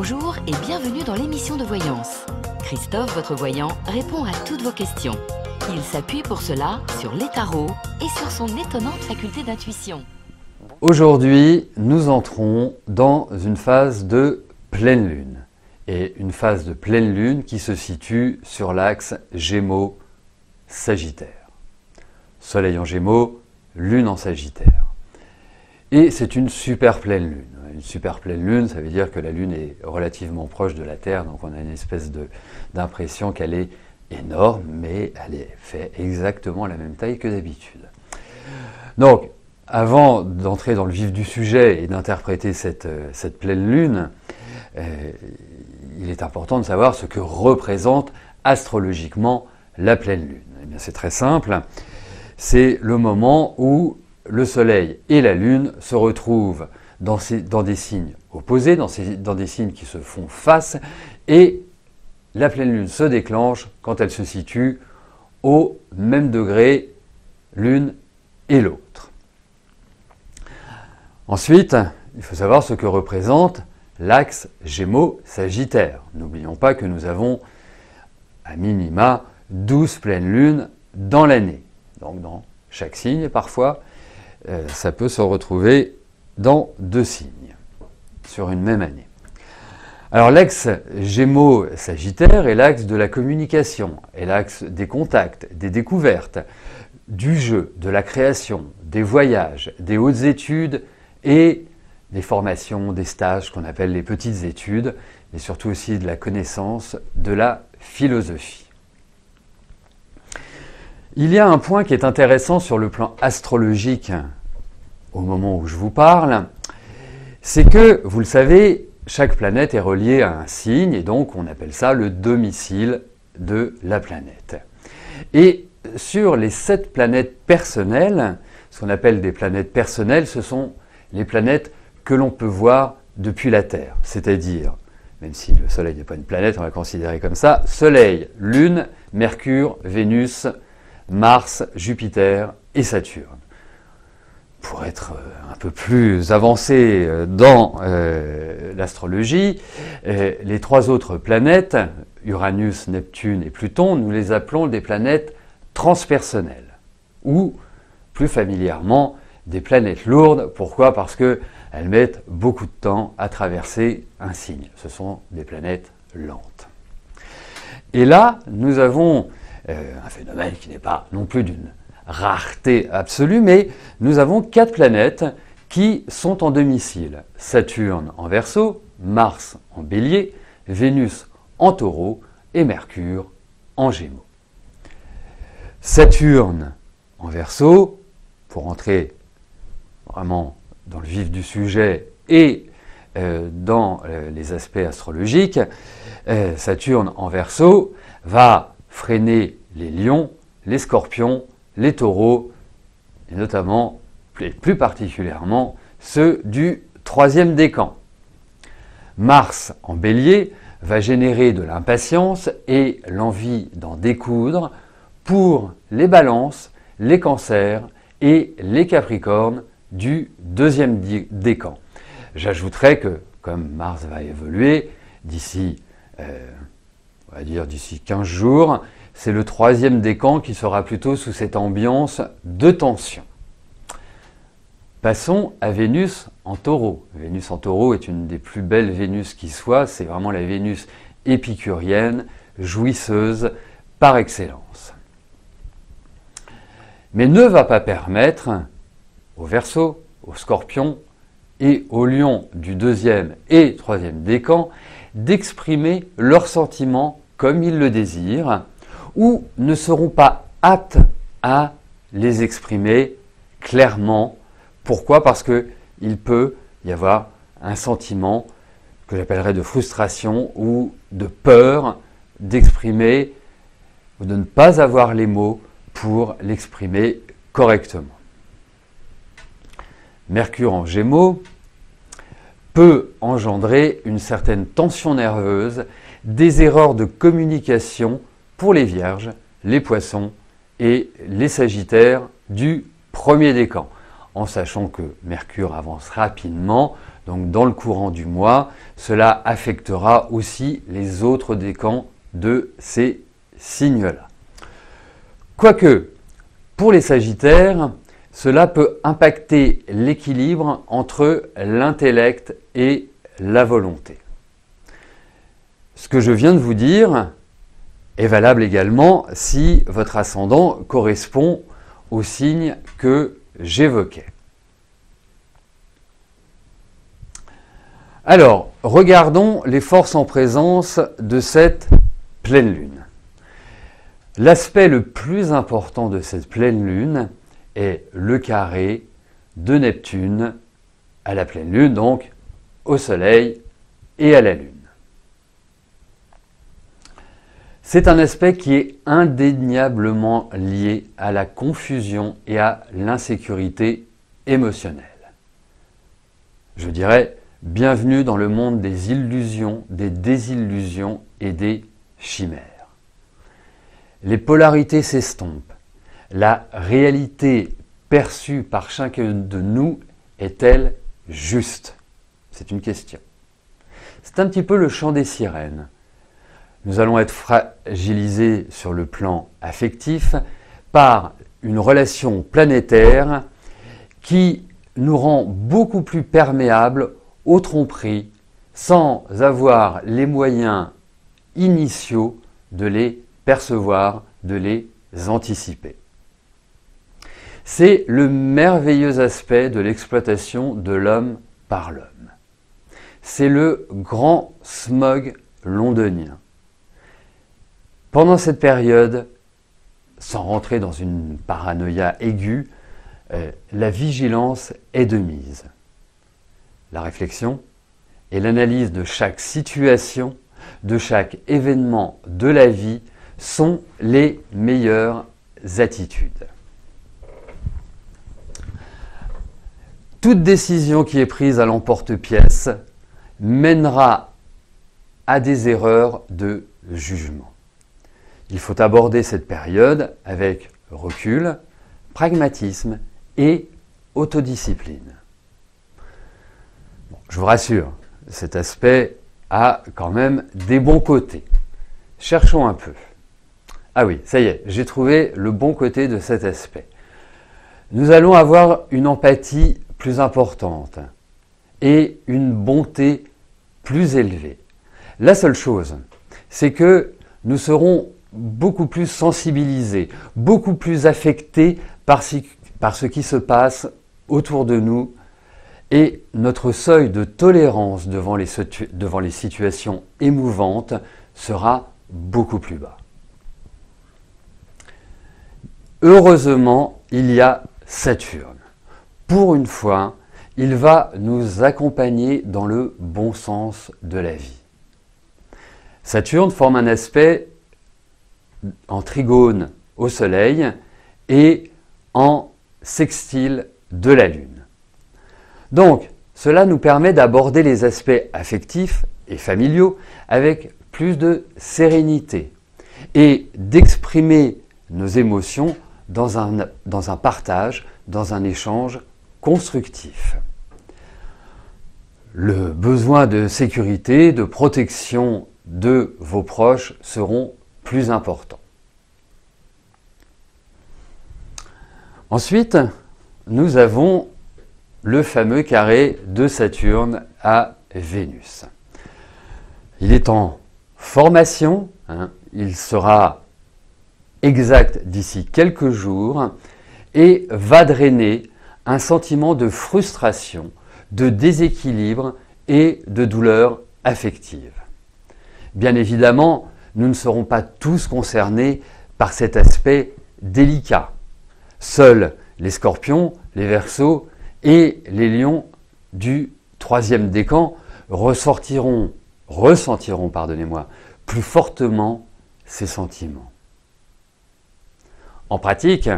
Bonjour et bienvenue dans l'émission de voyance. Christophe, votre voyant, répond à toutes vos questions. Il s'appuie pour cela sur les tarots et sur son étonnante faculté d'intuition. Aujourd'hui, nous entrons dans une phase de pleine lune. Et une phase de pleine lune qui se situe sur l'axe Gémeaux-Sagittaire. Soleil en Gémeaux, lune en Sagittaire. Et c'est une super pleine lune. Une super pleine lune, ça veut dire que la lune est relativement proche de la Terre, donc on a une espèce d'impression qu'elle est énorme, mais elle fait exactement la même taille que d'habitude. Donc, avant d'entrer dans le vif du sujet et d'interpréter cette pleine lune, il est important de savoir ce que représente astrologiquement la pleine lune. Eh bien, c'est très simple, c'est le moment où le Soleil et la Lune se retrouvent dans des signes opposés, dans des signes qui se font face, et la pleine Lune se déclenche quand elle se situe au même degré l'une et l'autre. Ensuite, il faut savoir ce que représente l'axe Gémeaux-Sagittaire. N'oublions pas que nous avons à minima 12 pleines lunes dans l'année. Donc dans chaque signe, parfois, ça peut se retrouver dans 2 signes sur une même année. Alors l'axe Gémeaux-Sagittaire est l'axe de la communication, est l'axe des contacts, des découvertes, du jeu, de la création, des voyages, des hautes études et des formations, des stages qu'on appelle les petites études, mais surtout aussi de la connaissance, de la philosophie. Il y a un point qui est intéressant sur le plan astrologique au moment où je vous parle, c'est que, vous le savez, chaque planète est reliée à un signe et donc on appelle ça le domicile de la planète. Et sur les 7 planètes personnelles, ce qu'on appelle des planètes personnelles, ce sont les planètes que l'on peut voir depuis la Terre, c'est-à-dire, même si le Soleil n'est pas une planète, on va le considérer comme ça, Soleil, Lune, Mercure, Vénus, Mars, Jupiter et Saturne. Pour être un peu plus avancé dans l'astrologie, les 3 autres planètes, Uranus, Neptune et Pluton, nous les appelons des planètes transpersonnelles, ou plus familièrement des planètes lourdes. Pourquoi ? Parce qu'elles mettent beaucoup de temps à traverser un signe. Ce sont des planètes lentes. Et là, nous avons un phénomène qui n'est pas non plus d'une rareté absolue, mais nous avons 4 planètes qui sont en domicile. Saturne en Verseau, Mars en Bélier, Vénus en Taureau et Mercure en Gémeaux. Saturne en Verseau, pour entrer vraiment dans le vif du sujet et dans les aspects astrologiques, Saturne en Verseau va freiner les lions, les scorpions, les taureaux, et notamment, et plus particulièrement, ceux du 3e décan. Mars en Bélier va générer de l'impatience et l'envie d'en découdre pour les balances, les cancers et les capricornes du 2e décan. J'ajouterai que, comme Mars va évoluer d'ici, on va dire d'ici 15 jours, c'est le 3e décan qui sera plutôt sous cette ambiance de tension. Passons à Vénus en Taureau. Vénus en Taureau est une des plus belles Vénus qui soit, c'est vraiment la Vénus épicurienne, jouisseuse par excellence. Mais ne va pas permettre aux Verseaux, aux Scorpions et aux Lions du 2e et 3e décan d'exprimer leurs sentiments comme ils le désirent, ou ne seront pas aptes à les exprimer clairement. Pourquoi ? Parce qu'il peut y avoir un sentiment que j'appellerais de frustration ou de peur d'exprimer ou de ne pas avoir les mots pour l'exprimer correctement. Mercure en Gémeaux peut engendrer une certaine tension nerveuse, des erreurs de communication pour les Vierges, les Poissons et les Sagittaires du 1er décan, en sachant que Mercure avance rapidement Donc dans le courant du mois, cela affectera aussi les autres décans de ces signes-là. Quoique, pour les Sagittaires, cela peut impacter l'équilibre entre l'intellect et la volonté. Ce que je viens de vous dire est valable également si votre ascendant correspond au signe que j'évoquais. Alors, regardons les forces en présence de cette pleine lune. L'aspect le plus important de cette pleine lune est le carré de Neptune à la pleine lune, donc au Soleil et à la Lune. C'est un aspect qui est indéniablement lié à la confusion et à l'insécurité émotionnelle. Je dirais, bienvenue dans le monde des illusions, des désillusions et des chimères. Les polarités s'estompent. La réalité perçue par chacun de nous est-elle juste? C'est une question. C'est un petit peu le chant des sirènes. Nous allons être fragilisés sur le plan affectif par une relation planétaire qui nous rend beaucoup plus perméables aux tromperies sans avoir les moyens initiaux de les percevoir, de les anticiper. C'est le merveilleux aspect de l'exploitation de l'homme par l'homme. C'est le grand smog londonien. Pendant cette période, sans rentrer dans une paranoïa aiguë, la vigilance est de mise. La réflexion et l'analyse de chaque situation, de chaque événement de la vie sont les meilleures attitudes. Toute décision qui est prise à l'emporte-pièce mènera à des erreurs de jugement. Il faut aborder cette période avec recul, pragmatisme et autodiscipline. Bon, je vous rassure, cet aspect a quand même des bons côtés. Cherchons un peu. Ah oui, ça y est, j'ai trouvé le bon côté de cet aspect. Nous allons avoir une empathie plus importante et une bonté plus élevée. La seule chose, c'est que nous serons beaucoup plus sensibilisés, beaucoup plus affectés par ce qui se passe autour de nous et notre seuil de tolérance devant les situations émouvantes sera beaucoup plus bas. Heureusement, il y a Saturne. Pour une fois, il va nous accompagner dans le bon sens de la vie. Saturne forme un aspect en trigone au Soleil et en sextile de la Lune. Donc, cela nous permet d'aborder les aspects affectifs et familiaux avec plus de sérénité et d'exprimer nos émotions dans un partage, dans un échange constructif. Le besoin de sécurité, de protection de vos proches seront plus importants. Ensuite, nous avons le fameux carré de Saturne à Vénus. Il est en formation, il sera exact d'ici quelques jours et va drainer un sentiment de frustration, de déséquilibre et de douleur affective. Bien évidemment, nous ne serons pas tous concernés par cet aspect délicat. Seuls les Scorpions, les Verseaux et les Lions du troisième décan ressentiront plus fortement ces sentiments. En pratique,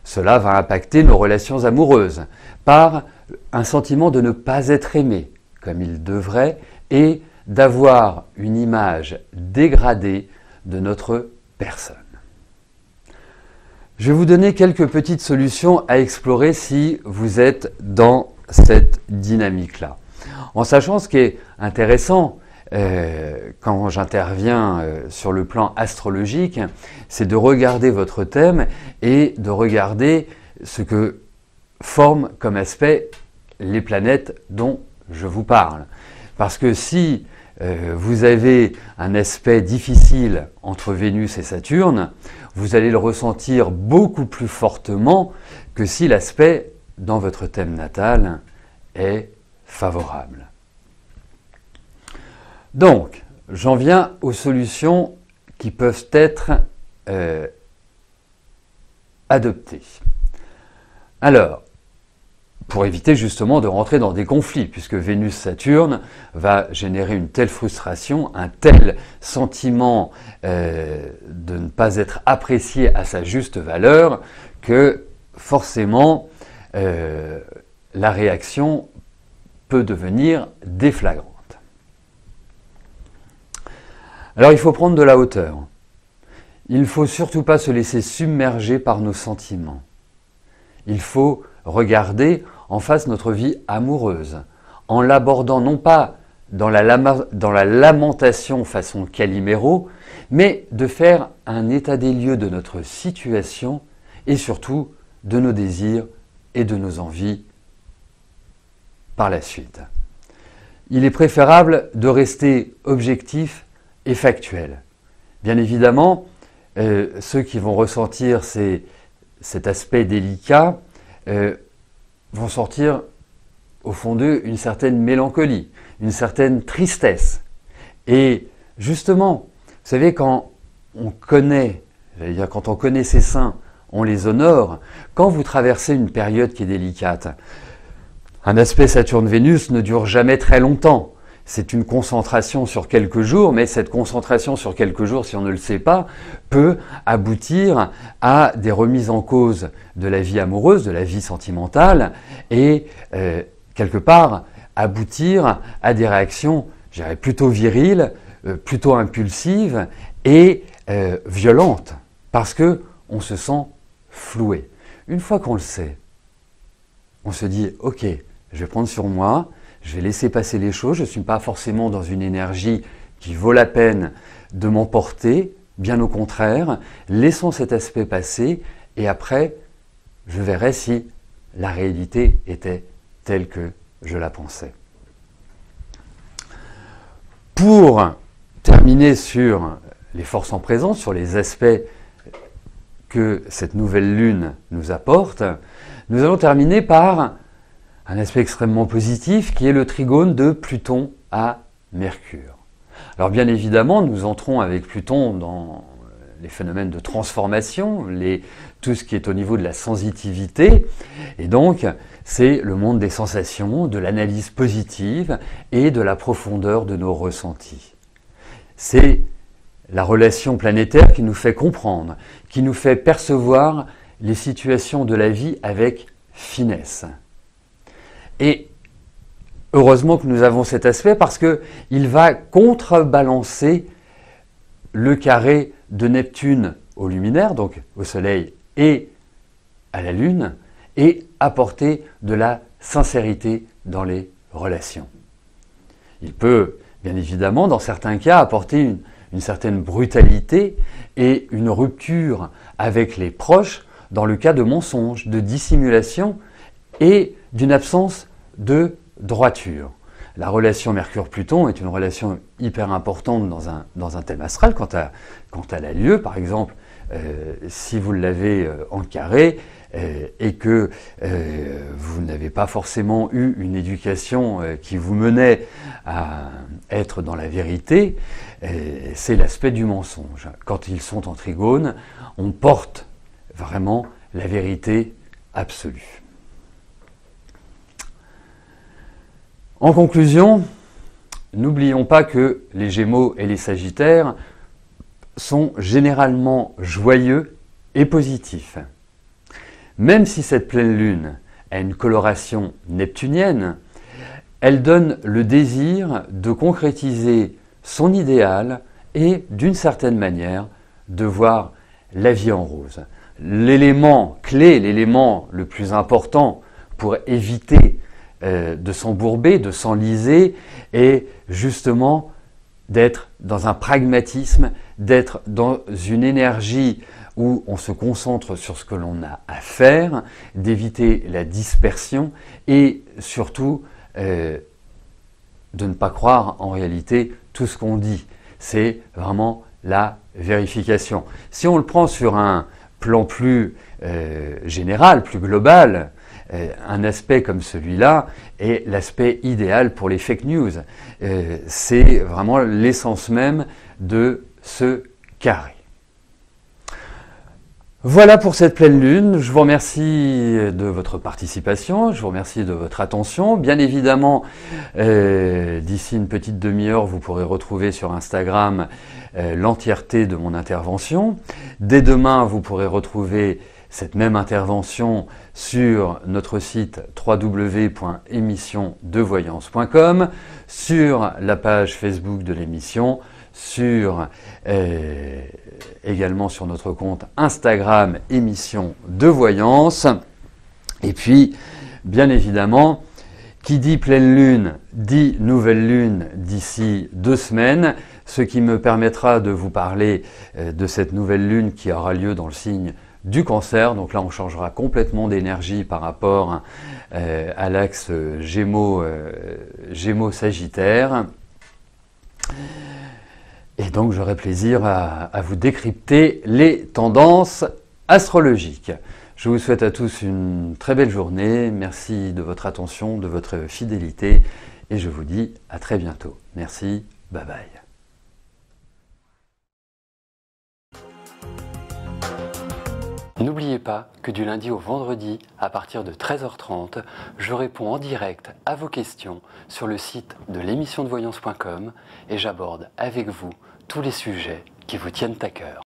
cela va impacter nos relations amoureuses par un sentiment de ne pas être aimé comme il devrait et d'avoir une image dégradée de notre personne. Je vais vous donner quelques petites solutions à explorer si vous êtes dans cette dynamique-là. En sachant ce qui est intéressant quand j'interviens sur le plan astrologique, c'est de regarder votre thème et de regarder ce que forment comme aspect les planètes dont je vous parle. Parce que si vous avez un aspect difficile entre Vénus et Saturne, vous allez le ressentir beaucoup plus fortement que si l'aspect dans votre thème natal est favorable. Donc, j'en viens aux solutions qui peuvent être adoptées. Alors, pour éviter justement de rentrer dans des conflits, puisque Vénus-Saturne va générer une telle frustration, un tel sentiment de ne pas être apprécié à sa juste valeur, que forcément la réaction peut devenir déflagrante. Alors il faut prendre de la hauteur. Il ne faut surtout pas se laisser submerger par nos sentiments. Il faut regarder en face notre vie amoureuse, en l'abordant non pas dans la lamentation façon Calimero, mais de faire un état des lieux de notre situation et surtout de nos désirs et de nos envies par la suite. Il est préférable de rester objectif et factuel. Bien évidemment, ceux qui vont ressentir cet aspect délicat vont sortir au fond d'eux une certaine mélancolie, une certaine tristesse. Et justement, vous savez, quand on connaît, quand on connaît ses saints, on les honore. Quand vous traversez une période qui est délicate, un aspect Saturne-Vénus ne dure jamais très longtemps. C'est une concentration sur quelques jours, mais cette concentration sur quelques jours, si on ne le sait pas, peut aboutir à des remises en cause de la vie amoureuse, de la vie sentimentale, et quelque part aboutir à des réactions, je dirais, plutôt viriles, plutôt impulsives et violentes, parce qu'on se sent floué. Une fois qu'on le sait, on se dit « Ok, je vais prendre sur moi », je vais laisser passer les choses, je ne suis pas forcément dans une énergie qui vaut la peine de m'emporter, bien au contraire, laissons cet aspect passer et après, je verrai si la réalité était telle que je la pensais. Pour terminer sur les forces en présence, sur les aspects que cette nouvelle lune nous apporte, nous allons terminer par un aspect extrêmement positif qui est le trigone de Pluton à Mercure. Alors bien évidemment, nous entrons avec Pluton dans les phénomènes de transformation, tout ce qui est au niveau de la sensitivité, et donc c'est le monde des sensations, de l'analyse positive et de la profondeur de nos ressentis. C'est la relation planétaire qui nous fait comprendre, qui nous fait percevoir les situations de la vie avec finesse. Et heureusement que nous avons cet aspect parce qu'il va contrebalancer le carré de Neptune au luminaire, donc au Soleil et à la Lune, et apporter de la sincérité dans les relations. Il peut, bien évidemment, dans certains cas, apporter une certaine brutalité et une rupture avec les proches dans le cas de mensonges, de dissimulation et d'une absence de droiture. La relation Mercure-Pluton est une relation hyper importante dans un thème astral quand elle a lieu. Par exemple, si vous l'avez en carré et que vous n'avez pas forcément eu une éducation qui vous menait à être dans la vérité, c'est l'aspect du mensonge. Quand ils sont en trigone, on porte vraiment la vérité absolue. En conclusion, n'oublions pas que les Gémeaux et les Sagittaires sont généralement joyeux et positifs. Même si cette pleine lune a une coloration neptunienne, elle donne le désir de concrétiser son idéal et, d'une certaine manière, de voir la vie en rose. L'élément clé, l'élément le plus important pour éviter de s'embourber, de s'enliser et justement d'être dans un pragmatisme, d'être dans une énergie où on se concentre sur ce que l'on a à faire, d'éviter la dispersion et surtout de ne pas croire en réalité tout ce qu'on dit. C'est vraiment la vérification. Si on le prend sur un plan plus général, plus global, un aspect comme celui-là est l'aspect idéal pour les fake news. C'est vraiment l'essence même de ce carré. Voilà pour cette pleine lune. Je vous remercie de votre participation, je vous remercie de votre attention. Bien évidemment, d'ici une petite demi-heure, vous pourrez retrouver sur Instagram l'entièreté de mon intervention. Dès demain, vous pourrez retrouver cette même intervention sur notre site www.émissiondevoyance.com, sur la page Facebook de l'émission, également sur notre compte Instagram émission de voyance. Et puis, bien évidemment, qui dit pleine lune, dit nouvelle lune d'ici 2 semaines, ce qui me permettra de vous parler de cette nouvelle lune qui aura lieu dans le signe du Cancer. Donc là, on changera complètement d'énergie par rapport à l'axe Gémeaux-Sagittaire. Et donc, j'aurai plaisir à vous décrypter les tendances astrologiques. Je vous souhaite à tous une très belle journée. Merci de votre attention, de votre fidélité. Et je vous dis à très bientôt. Merci. Bye bye. N'oubliez pas que du lundi au vendredi, à partir de 13h30, je réponds en direct à vos questions sur le site de l'émissiondevoyance.com et j'aborde avec vous tous les sujets qui vous tiennent à cœur.